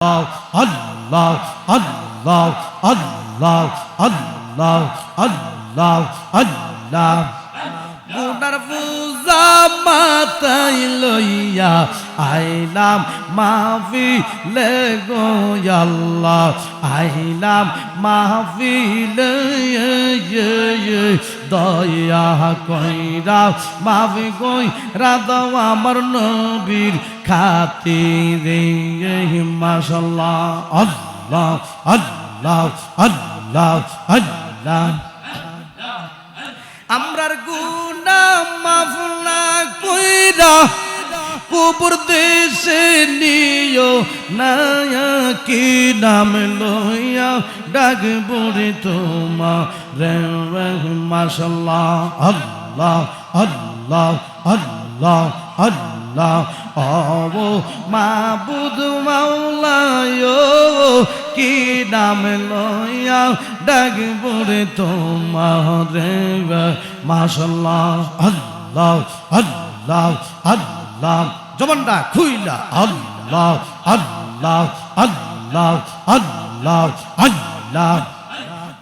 আল্লাহ আল্লাহ আল্লাহ আল্লাহ আল্লাহ আল্লাহ গুনার বুঝা মাথায় লইয়া আইলাম মাহফিলে গো আল্লাহ আইলাম মাহফিলে দয়া কইরা মাফি কইরা দাও আমার নবীর খাতিরে মাশাআল্লাহ আল্লাহ আল্লাহ আল্লাহ আল্লাহ আমরার গুনাহ মাফ না কইরা কবর দেশে নিও না কি নাম লইয়া ডাকব রে তোমারে মাশাআল্লাহ আল্লাহ আল্লাহ আল্লাহ আল্লাহ ও মাবুদ মাওলায় কি নাম লইয়া ডাকব রে তোমারে মাশাআল্লাহ আল্লাহ আল্লাহ আল্লাহ জবানটা খুইলা আল্লাহ আল্লাহ আল্লাহ আল্লাহ আল্লাহ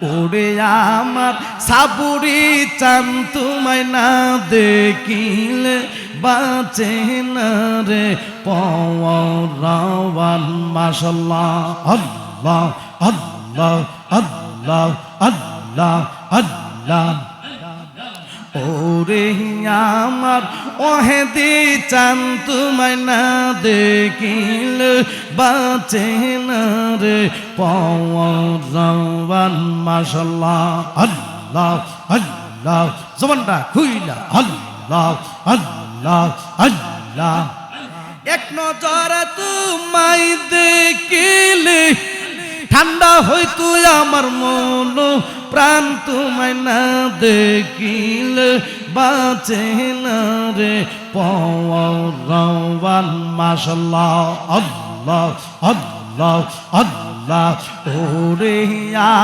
ওরে আমার সাবুরি চান তোমায় না দেখিলে বাঁচে না রে পরাওয়ান মাশাআল্লাহ আল্লাহ আল্লাহ আল্লাহ আল্লাহ আল্লাহ ওরে আমার ওহেদি চান তোমায় না দেখিলে বাঁচে না রে পরাওয়ান মাশাআল্লাহ আল্লাহ আল্লাহ জবানটা খুইলা আল্লাহ আল্লাহ আল্লাহ এক নজর তোমায় দেখিলে ঠান্ডা হইতো আমার মন প্রাণ তোমায় না দেখিলে বাঁচে না রে পরাওয়ান মাশাআল্লাহ আল্লাহ আল্লাহ আল্লাহ ওরে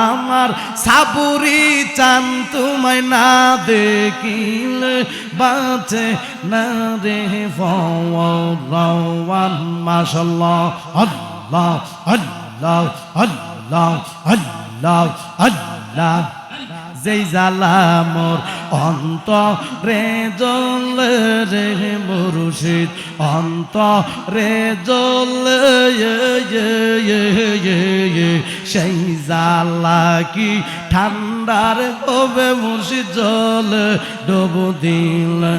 আমার সাবুরি চান তোমায় না দেখিলে বাঁচে না রে পরাওয়ান মাশাআল্লাহ আল্লাহ আল্লাহ আল্লাহ আল্লাহ আল্লাহ যেই জ্বালা মোর অন্তরে জ্বলে রে মুর্শিদ অন্তরে জ্বলে সেই জ্বালা কি ঠান্ডার হবে মুর্শিদ জলে ডুব দিলে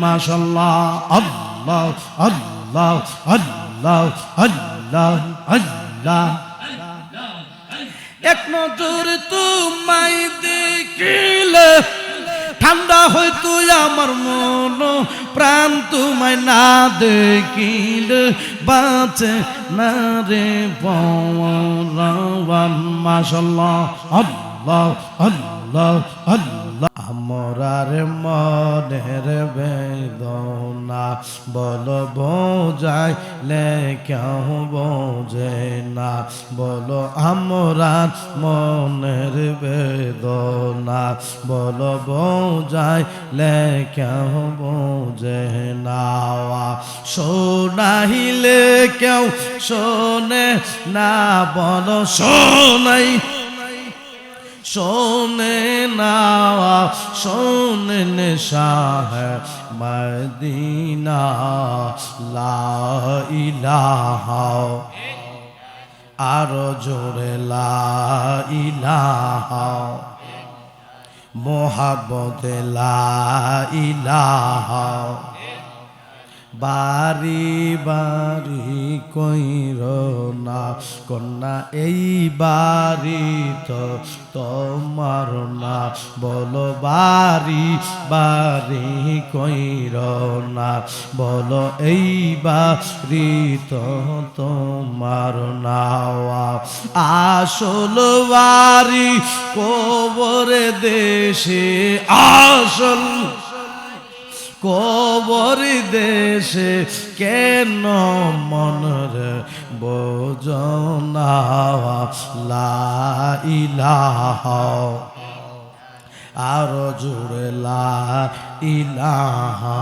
মাশাআল্লাহ আল্লাহ আল্লাহ আল্লাহ আল্লাহ আল্লাহ এক নজর তোমায় দেখিলে ঠান্ডা হইতো আমার মন প্রাণ তোমায় না দেখিলে বাঁচে না রে পরাওয়ান মাশাআল্লাহ আল্লাহ আল্লাহ আল্লাহ আমরার মনের বেদনা বল বোঝাইলে কেউ বোঝে না বলো আমরার মনের বেদনা বল বোঝাইলে কেউ বোঝে না শোনাইলে কেউ শোনে না বলো শোনাই শোনে না শোনেন শাহ মদিনা লা ইলাহা আরো জোরে লা ইলাহা মোহাব্বত লা ইলাহা বারি বারি কইর না কন্যা এই বাড়ি তো তোমার না বলো বারি বারি কইর না বলো এই বাড়ি তো তোমার না আসল বাড়ি কবর দেশে আসল কবর দেশে কেন মনের বোঝনা লা ইলাহা আরো জোরে লা ইলাহা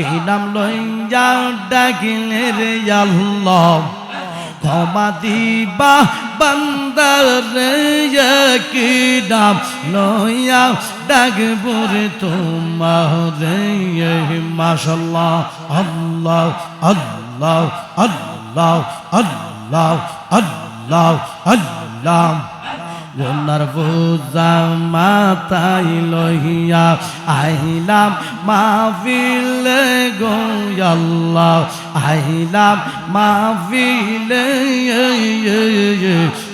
কি নাম লইয়া ডাকিলে রে আল্লাহ ক্ষমা দিবা বান্দারে কি নাম লইয়া ডাকবো রে তোমারে মাশাআল্লাহ আল্লাহ আল্লাহ আল্লাহ আল্লাহ আল্লাহ আল্লাহ গুনার বোঝা মাথায় লইয়া আইলাম মাহফিলে গো আল্লাহ আইলাম মাহফিলে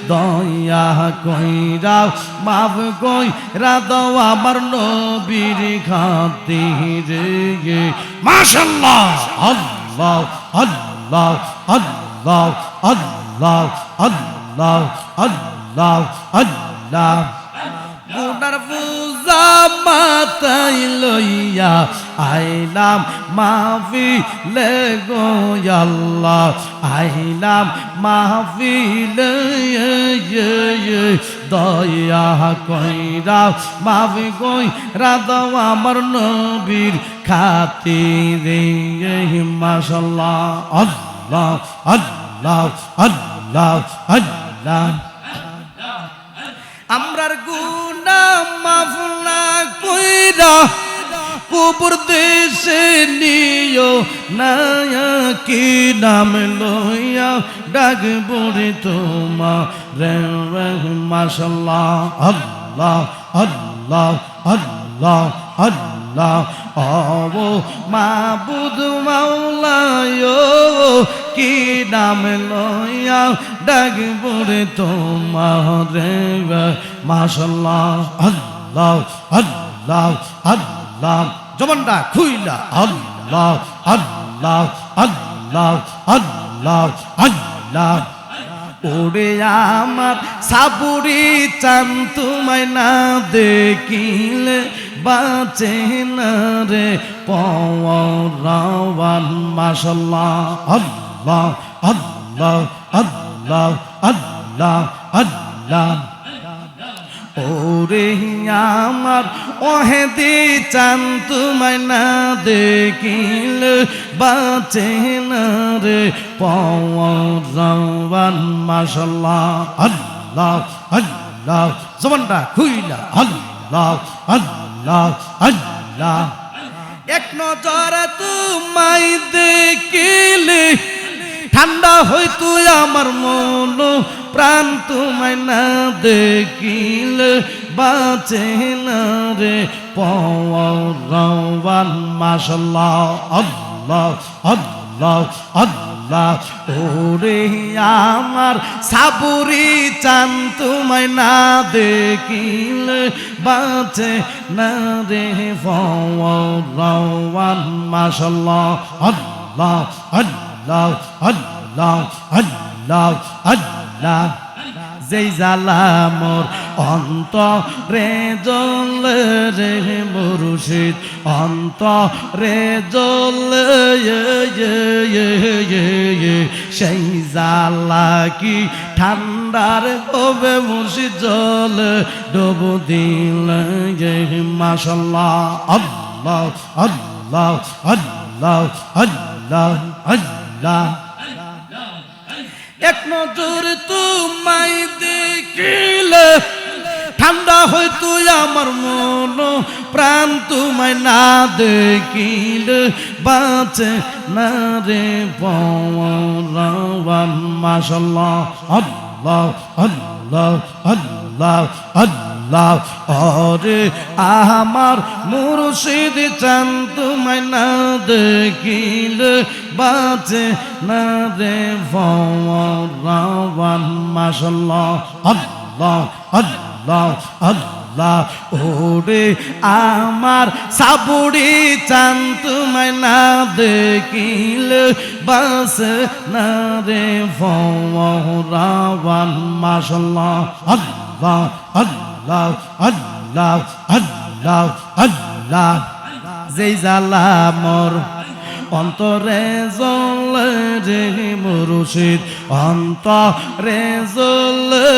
দয়া কইরা মাফ কইরা দাও আমার নবীর খাতিরে মাশাআল্লাহ আল্লাহ আল্লাহ আল্লাহ আল্লাহ আল্লাহ আল্লাহ আল্লাহ গুনার বোঝা মাথায় লইয়া আইলাম মাহফিলে গো আল্লাহ আইলাম মাহফিলে দয়া কইরা মাফ কইরা দাও আমার নবীর খাতিরে মাশাআল্লাহ আল্লাহ আল্লাহ আল্লাহ আল্লাহ আমরার গুনাহ মাফ না কইরা কবর দেশে নিও না কি নাম লইয়া ডাকবো রে তোমারে মাশাআল্লাহ আল্লাহ আল্লাহ আল্লাহ আল্লাহ ও মাবুদ মাওলায় কি নাম লইয়া ডাকবো রে তোমারে মাশাআল্লাহ আল্লাহ আল্লাহ আল্লাহ জবানটা খুইলা আল্লাহ আল্লাহ আল্লাহ আল্লাহ আল্লাহ ওরে আমার সাবুরি চান তোমায় না দেখিলে বাঁচে না রে পরাওয়ান মাশাআল্লাহ আল্লাহ আল্লাহ আল্লাহ আল্লাহ আল্লাহ ওরে আমার ওহেদি চান তোমায় না দেখিলে বাঁচে না রে পরাওয়ান মাশাআল্লাহ আল্লাহ আল্লাহ জবানটা খুইলা আল্লাহ আল্লাহ আল্লাহ এক নজর তোমায় দেখিলে ঠান্ডা হইতো আমার মন প্রাণ তোমায় না দেখিলে বাঁচে না রে পরাওয়ান মাশাআল্লাহ আল্লাহ আল্লাহ আল্লাহ ওরে আমার সাবুরি চান তোমায় না দেখিলে বাঁচে না রে পরাওয়ান মাশাআল্লাহ আল্লাহ আল্লাহ আল্লাহ আল্লাহ আল্লাহ যেই জ্বালা মোর অন্তরে জ্বলে রে মুর্শিদ অন্তরে জ্বলে সেই জ্বালা কি ঠান্ডার হবে মুর্শিদ জলে ডুব দিলে মাশাআল্লাহ আল্লাহ আল্লাহ আল্লাহ আল্লাহ আল্লাহ এক নজর তোমায় দেখিলে ঠান্ডা হইতো আমার মন প্রাণ তোমায় না দেখিলে বাঁচে না রে পরাওয়ান মাশাআল্লাহ আল্লাহ আল্লাহ আল্লাহ আল্লাহ ওরে আমার মুর্শিদ চান তোমায় না দেখিলে বাঁচে না রে পরাওয়ান মাশাআল্লাহ আল্লাহ আল্লাহ আল্লাহ ওরে আমার সাবুরি চান তোমায় না দেখিলে বাঁচে না রে পরাওয়ান মাশাআল্লাহ আল্লাহ আল্লাহ আল্লাহ আল্লাহ আল্লাহ যেই জ্বালা মোর অন্তরে জ্বলে রে মুর্শিদ অন্তরে জ্বলে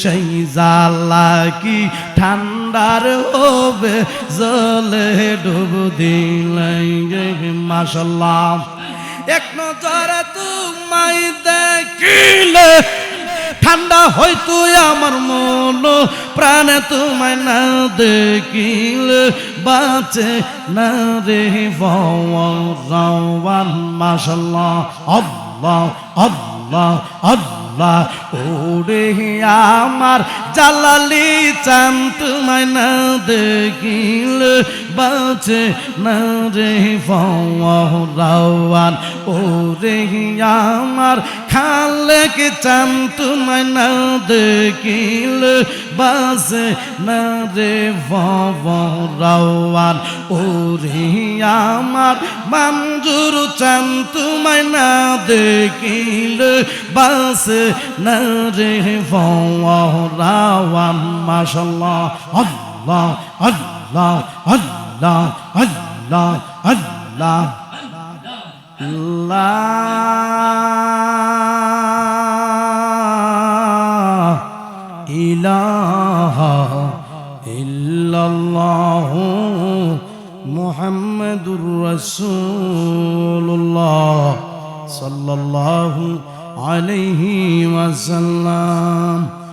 সেই জ্বালা কি ঠান্ডার হবে জ্বলে ডুব দিলে মাশাআল্লাহ এক নজরে তোমায় দেখিলে ঠান্ডা হইতো আমার মন প্রাণে তোমায় না দেখিলে বাঁচে না রে ভগবান মাশাআল্লাহ আল্লাহ আল্লাহ আল্লাহ ওরে আমার জালালি চান তোমায় না দেখিলে বাঁচে না রে ভগবান ওরে আমার খালেক চান তোমায় না দেখিলে বাঁচে না রে ভগবান ওরে আমার মঞ্জুর চান তোমায় না দেখিলে বাঁচে না রে ভগবান মাশাআল্লাহ আল্লাহ আল্লাহ আল্লাহ আল্লাহ আল্লাহ লা ইলাহা ইল্লাল্লাহ মুহাম্মাদুর রাসূলুল্লাহ সাল্লাল্লাহু আলাইহি ওয়াসাল্লাম।